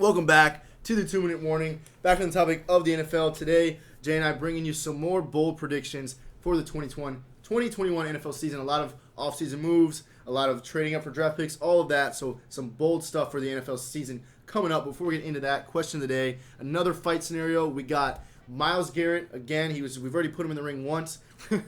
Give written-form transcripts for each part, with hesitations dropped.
Welcome back to the 2-Minute Warning. Back on the topic of the NFL today. Jay and I bringing you some more bold predictions for the 2021 NFL season. A lot of offseason moves, a lot of trading up for draft picks, all of that. So some bold stuff for the NFL season coming up. Before we get into that, question of the day. Another fight scenario. We got Myles Garrett. Again, we've already put him in the ring once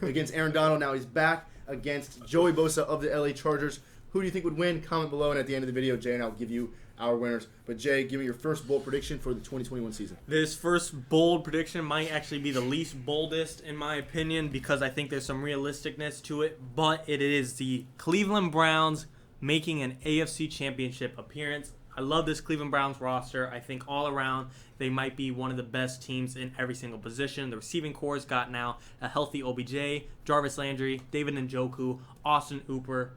against Aaron Donald. Now he's back against Joey Bosa of the LA Chargers. Who do you think would win? Comment below, and at the end of the video, Jay and I will give you our winners. But Jay, give me your first bold prediction for the 2021 season. This first bold prediction might actually be the least boldest in my opinion because I think there's some realisticness to it, but it is the Cleveland Browns making an AFC Championship appearance. I love this Cleveland Browns roster. I think all around they might be one of the best teams in every single position. The receiving core's got now a healthy OBJ, Jarvis Landry, David Njoku, Austin Hooper.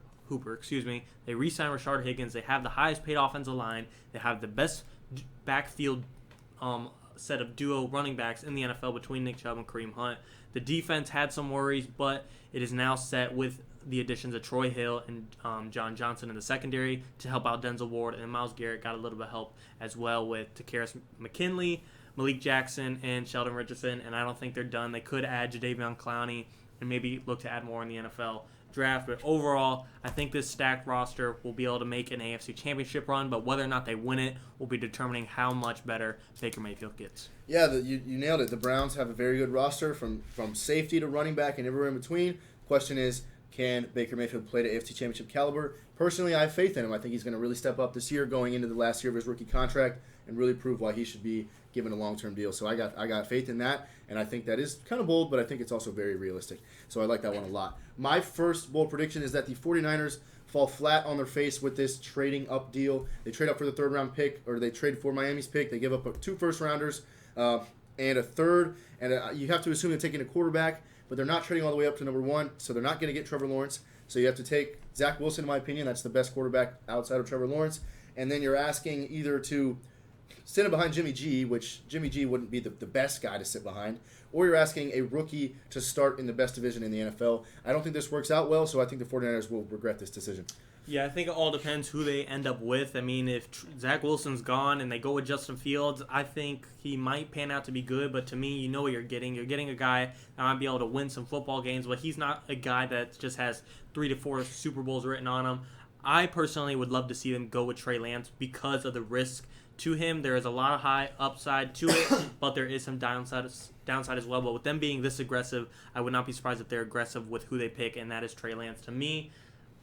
They re-signed Rashard Higgins. They have the highest paid offensive line. They have the best backfield set of duo running backs in the NFL between Nick Chubb and Kareem Hunt. The defense had some worries, but it is now set with the additions of Troy Hill and John Johnson in the secondary to help out Denzel Ward, and Myles Garrett got a little bit of help as well with Takaris McKinley, Malik Jackson, and Sheldon Richardson, and I don't think they're done. They could add Jadeveon Clowney and maybe look to add more in the NFL draft, but overall, I think this stacked roster will be able to make an AFC Championship run, but whether or not they win it will be determining how much better Baker Mayfield gets. Yeah, you nailed it. The Browns have a very good roster from safety to running back and everywhere in between. Question is, can Baker Mayfield play to AFC Championship caliber? Personally, I have faith in him. I think he's going to really step up this year going into the last year of his rookie contract and really prove why he should be given a long-term deal. So I got faith in that, and I think that is kind of bold, but I think it's also very realistic. So I like that one a lot. My first bold prediction is that the 49ers fall flat on their face with this trading up deal. They trade up for the third-round pick, or they trade for Miami's pick. They give up 2 first-rounders and a third, and you have to assume they're taking a quarterback, but they're not trading all the way up to number 1, so they're not going to get Trevor Lawrence. So you have to take Zach Wilson, in my opinion. That's the best quarterback outside of Trevor Lawrence. And then you're asking either to sit him behind Jimmy G, which Jimmy G wouldn't be the best guy to sit behind, or you're asking a rookie to start in the best division in the NFL. I don't think this works out well, so I think the 49ers will regret this decision. Yeah, I think it all depends who they end up with. I mean, if Zach Wilson's gone and they go with Justin Fields, I think he might pan out to be good. But to me, you know what you're getting. You're getting a guy that might be able to win some football games, but he's not a guy that just has 3 to 4 Super Bowls written on him. I personally would love to see them go with Trey Lance because of the risk to him. There is a lot of high upside to it, but there is some downside as well. But with them being this aggressive, I would not be surprised if they're aggressive with who they pick, and that is Trey Lance. To me,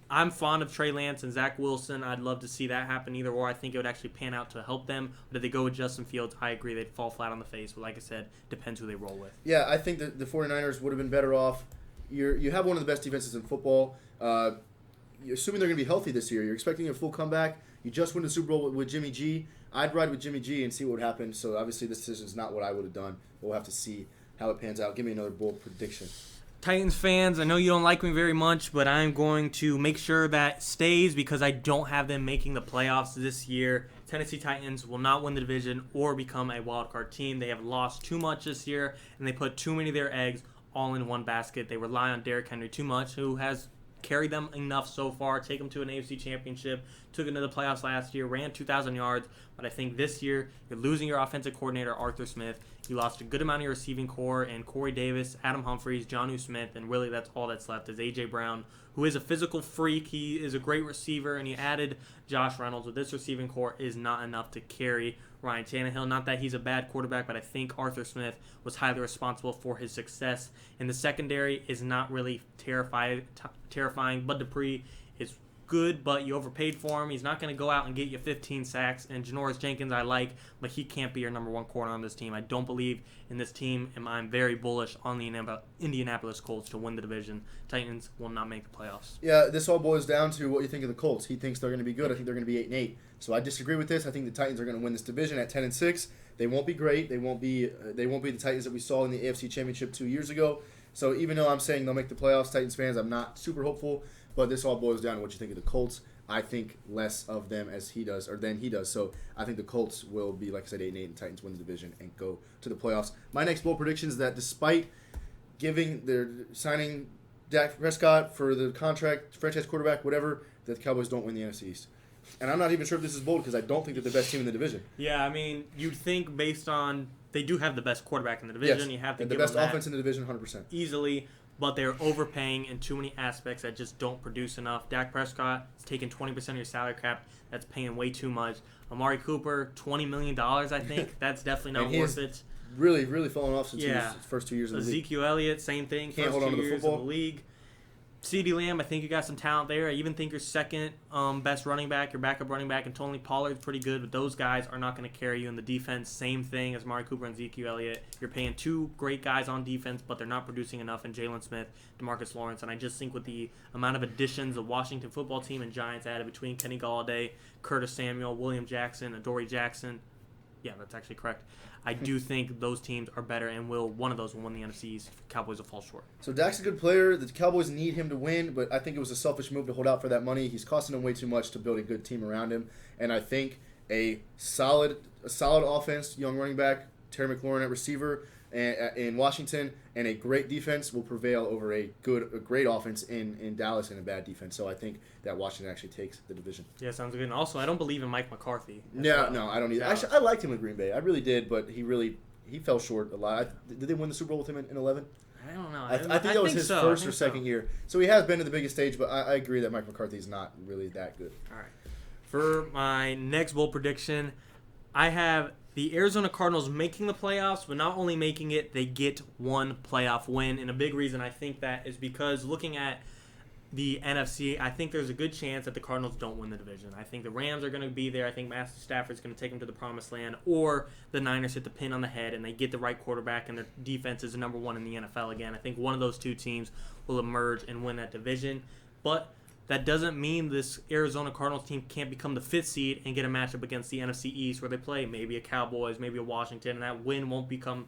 I'm fond of Trey Lance and Zach Wilson. I'd love to see that happen either or. I think it would actually pan out to help them. But if they go with Justin Fields, I agree they'd fall flat on the face. But like I said, depends who they roll with. Yeah, I think that the 49ers would have been better off. You have one of the best defenses in football. You're assuming they're going to be healthy this year. You're expecting a full comeback. You just win the Super Bowl with Jimmy G. I'd ride with Jimmy G and see what would happen. So obviously this decision is not what I would have done. We'll have to see how it pans out. Give me another bold prediction. Titans fans, I know you don't like me very much, but I'm going to make sure that stays because I don't have them making the playoffs this year. Tennessee Titans will not win the division or become a wildcard team. They have lost too much this year, and they put too many of their eggs all in one basket. They rely on Derrick Henry too much, who has carried them enough so far, take them to an AFC Championship, took it to the playoffs last year, ran 2,000 yards, but I think this year you're losing your offensive coordinator, Arthur Smith. You lost a good amount of your receiving core and Corey Davis, Adam Humphries, Jonnu Smith, and really that's all that's left is A.J. Brown, who is a physical freak. He is a great receiver, and he added Josh Reynolds. With this receiving core is not enough to carry Ryan Tannehill. Not that he's a bad quarterback, but I think Arthur Smith was highly responsible for his success. And the secondary is not really terrifying. Bud Dupree is good, but you overpaid for him. He's not going to go out and get you 15 sacks. And Janoris Jenkins I like, but he can't be your number 1 corner on this team. I don't believe in this team, and I'm very bullish on the Indianapolis Colts to win the division. Titans will not make the playoffs. Yeah, this all boils down to what you think of the Colts. He thinks they're going to be good. I think they're going to be 8-8. So I disagree with this. I think the Titans are going to win this division at 10-6. They won't be great. They won't be the Titans that we saw in the AFC Championship 2 years ago. So even though I'm saying they'll make the playoffs, Titans fans, I'm not super hopeful. But this all boils down to what you think of the Colts. I think less of them than he does. So I think the Colts will be, like I said, 8-8, and Titans win the division and go to the playoffs. My next bold prediction is that despite signing Dak Prescott for the contract, franchise quarterback, whatever, that the Cowboys don't win the NFC East. and I'm not even sure if this is bold because I don't think they're the best team in the division. Yeah, I mean, you'd think based on they do have the best quarterback in the division. Yes, you have to and give the best them that offense in the division, 100%. easily. But they're overpaying in too many aspects that just don't produce enough. Dak Prescott is taking 20% of your salary cap. That's paying way too much. Amari Cooper, $20 million, I think. That's definitely not worth it. Really, really fallen off since his first 2 years in the league. Ezekiel Elliott, same thing. Can't first hold on 2 to the years football. in the league. CeeDee Lamb, I think you got some talent there. I even think your second best running back, your backup running back, and Tony Pollard's pretty good, but those guys are not going to carry you in the defense. Same thing as Amari Cooper and Ezekiel Elliott. You're paying two great guys on defense, but they're not producing enough in Jalen Smith, DeMarcus Lawrence, and I just think with the amount of additions the Washington football team and Giants added between Kenny Golladay, Curtis Samuel, William Jackson, Adoree Jackson, yeah, that's actually correct. I do think those teams are better, and one of those will win the NFC East. Cowboys will fall short. So Dak's a good player. The Cowboys need him to win, but I think it was a selfish move to hold out for that money. He's costing them way too much to build a good team around him, and I think a solid offense, young running back, Terry McLaurin at receiver in Washington, and a great defense will prevail over a great offense in Dallas and a bad defense. So I think that Washington actually takes the division. Yeah, sounds good. And also, I don't believe in Mike McCarthy. No, I don't either. Actually, I liked him in Green Bay. I really did, but he fell short a lot. Did they win the Super Bowl with him in 11? I don't know. I think that was his first or second year. So he has been to the biggest stage, but I agree that Mike McCarthy is not really that good. All right. For my next bold prediction, I have the Arizona Cardinals making the playoffs, but not only making it, they get one playoff win. And a big reason I think that is because looking at the NFC, I think there's a good chance that the Cardinals don't win the division. I think the Rams are going to be there. I think Matthew Stafford is going to take them to the promised land, or the Niners hit the pin on the head and they get the right quarterback and their defense is number one in the NFL again. I think one of those two teams will emerge and win that division. But that doesn't mean this Arizona Cardinals team can't become the 5th seed and get a matchup against the NFC East where they play maybe a Cowboys, maybe a Washington, and that win won't become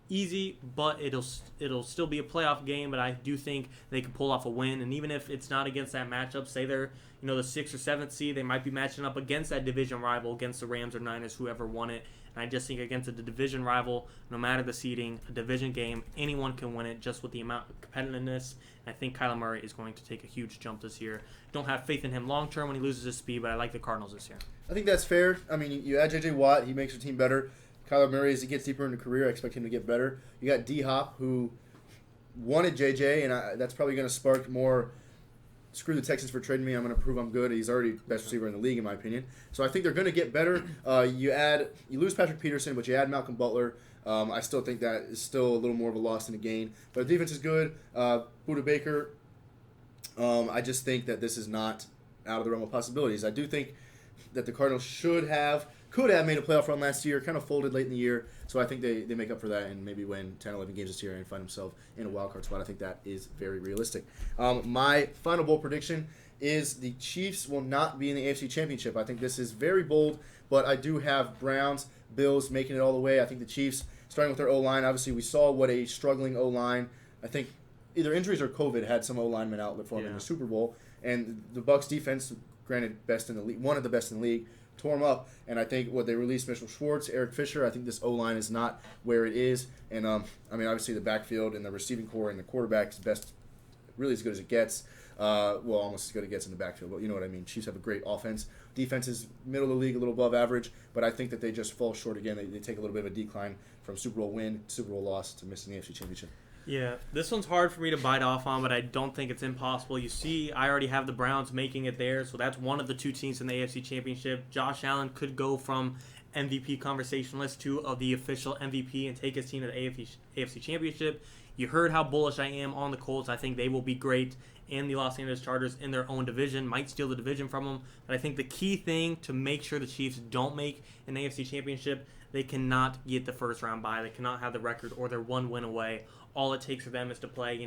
easy, but it'll still be a playoff game. But I do think they can pull off a win, and even if it's not against that matchup, say they're the 6th or 7th seed, they might be matching up against that division rival, against the Rams or Niners, whoever won it. And I just think against the division rival, no matter the seeding, a division game, anyone can win it just with the amount of competitiveness. And I think Kyler Murray is going to take a huge jump this year. Don't have faith in him long term when he loses his speed, but I like the Cardinals this year. I think that's fair. I mean, you add J.J. Watt, he makes your team better. Kyler Murray, as he gets deeper in the career, I expect him to get better. You got D-Hop, who wanted J.J., and that's probably going to spark more, screw the Texans for trading me, I'm going to prove I'm good. He's already best receiver in the league, in my opinion. So I think they're going to get better. You lose Patrick Peterson, but you add Malcolm Butler. I still think that is still a little more of a loss than a gain. But the defense is good. Budda Baker, I just think that this is not out of the realm of possibilities. I do think that the Cardinals could have made a playoff run last year, kind of folded late in the year. So I think they make up for that and maybe win 10, 11 games this year and find themselves in a wild card spot. I think that is very realistic. My final bold prediction is the Chiefs will not be in the AFC Championship. I think this is very bold, but I do have Browns, Bills making it all the way. I think the Chiefs, starting with their O-line, obviously we saw what a struggling O-line, I think either injuries or COVID had some O-linemen out for them in the Super Bowl. And the Bucs defense, granted best in the league, one of the best in the league, tore them up. And I think what they released Mitchell Schwartz, Eric Fisher, I think this O-line is not where it is. And, obviously the backfield and the receiving core and the quarterback is best, really as good as it gets. Almost as good as it gets in the backfield. But you know what I mean. Chiefs have a great offense. Defense is middle of the league, a little above average. But I think that they just fall short again. They take a little bit of a decline from Super Bowl win, Super Bowl loss to missing the AFC Championship. Yeah, this one's hard for me to bite off on, but I don't think it's impossible. You see, I already have the Browns making it there, so that's one of the two teams in the AFC Championship. Josh Allen could go from MVP conversationalist to the official MVP and take his team to the AFC Championship. You heard how bullish I am on the Colts. I think they will be great, and the Los Angeles Chargers in their own division might steal the division from them. But I think the key thing to make sure the Chiefs don't make an AFC Championship, they cannot get the first round bye. They cannot have the record or they're one win away. All it takes for them is to play,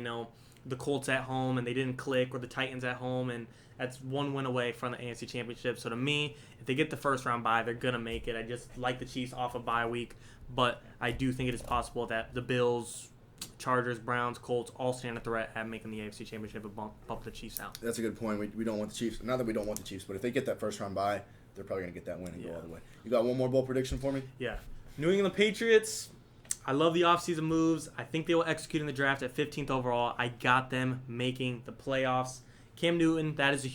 the Colts at home and they didn't click, or the Titans at home, and that's one win away from the AFC Championship. So to me, if they get the first round bye, they're going to make it. I just like the Chiefs off a bye week, but I do think it is possible that the Bills, Chargers, Browns, Colts all stand a threat at making the AFC Championship and bump the Chiefs out. That's a good point. We don't want the Chiefs. Not that we don't want the Chiefs, but if they get that first round bye, they're probably going to get that win and go all the way. You got one more bold prediction for me? Yeah. New England Patriots, I love the offseason moves. I think they will execute in the draft at 15th overall. I got them making the playoffs. Cam Newton, that is the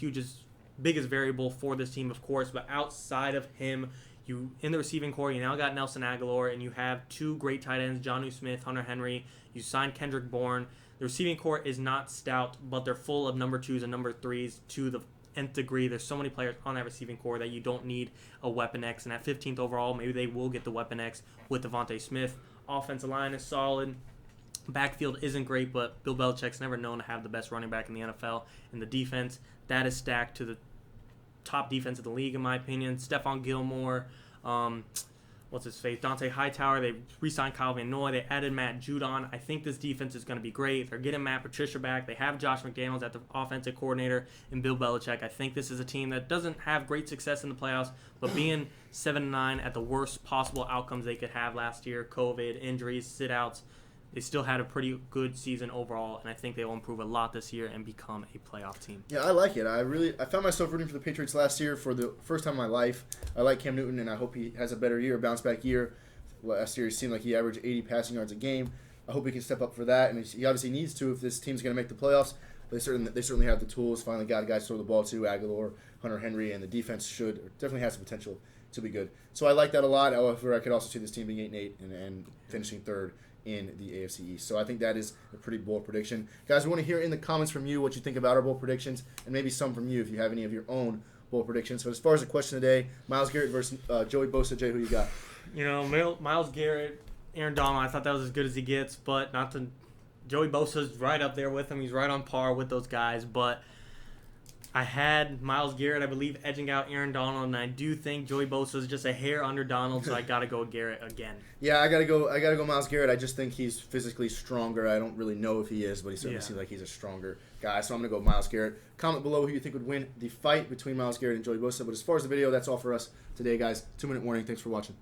biggest variable for this team, of course. But outside of him, you in the receiving core, you now got Nelson Aguilar, and you have two great tight ends, Jonnu Smith, Hunter Henry. You signed Kendrick Bourne. The receiving core is not stout, but they're full of number 2s and number 3s to the nth degree. There's so many players on that receiving core that you don't need a Weapon X. And at 15th overall, maybe they will get the Weapon X with Devontae Smith. Offensive line is solid. Backfield isn't great, but Bill Belichick's never known to have the best running back in the NFL. And the defense, that is stacked to the top defense of the league, in my opinion. Stephon Gilmore, Dante Hightower. They re-signed Kyle Van Noy. They added Matt Judon. I think this defense is going to be great. They're getting Matt Patricia back. They have Josh McDaniels at the offensive coordinator and Bill Belichick. I think this is a team that doesn't have great success in the playoffs, but being 7-9 at the worst possible outcomes they could have last year, COVID, injuries, sit-outs, they still had a pretty good season overall, and I think they will improve a lot this year and become a playoff team. Yeah, I like it. I found myself rooting for the Patriots last year for the first time in my life. I like Cam Newton, and I hope he has a better year, a bounce-back year. Last year, it seemed like he averaged 80 passing yards a game. I hope he can step up for that, and he obviously needs to if this team's going to make the playoffs. They certainly have the tools. Finally got guys to throw the ball to, Aguilar, Hunter Henry, and the defense definitely has the potential to be good. So I like that a lot. However, I could also see this team being 8-8 and finishing third in the AFC East. So I think that is a pretty bold prediction. Guys, we want to hear in the comments from you what you think about our bold predictions, and maybe some from you if you have any of your own bold predictions. So as far as the question today, Myles Garrett versus Joey Bosa. Jay, who you got? Myles Garrett, Aaron Donald, I thought that was as good as he gets, but not to Joey Bosa's right up there with him. He's right on par with those guys, but I had Myles Garrett, I believe, edging out Aaron Donald, and I do think Joey Bosa is just a hair under Donald, so I got to go Garrett again. Yeah, I gotta go Myles Garrett. I just think he's physically stronger. I don't really know if he is, but he certainly seems like he's a stronger guy. So I'm gonna go Myles Garrett. Comment below who you think would win the fight between Myles Garrett and Joey Bosa. But as far as the video, that's all for us today, guys. 2-minute warning. Thanks for watching.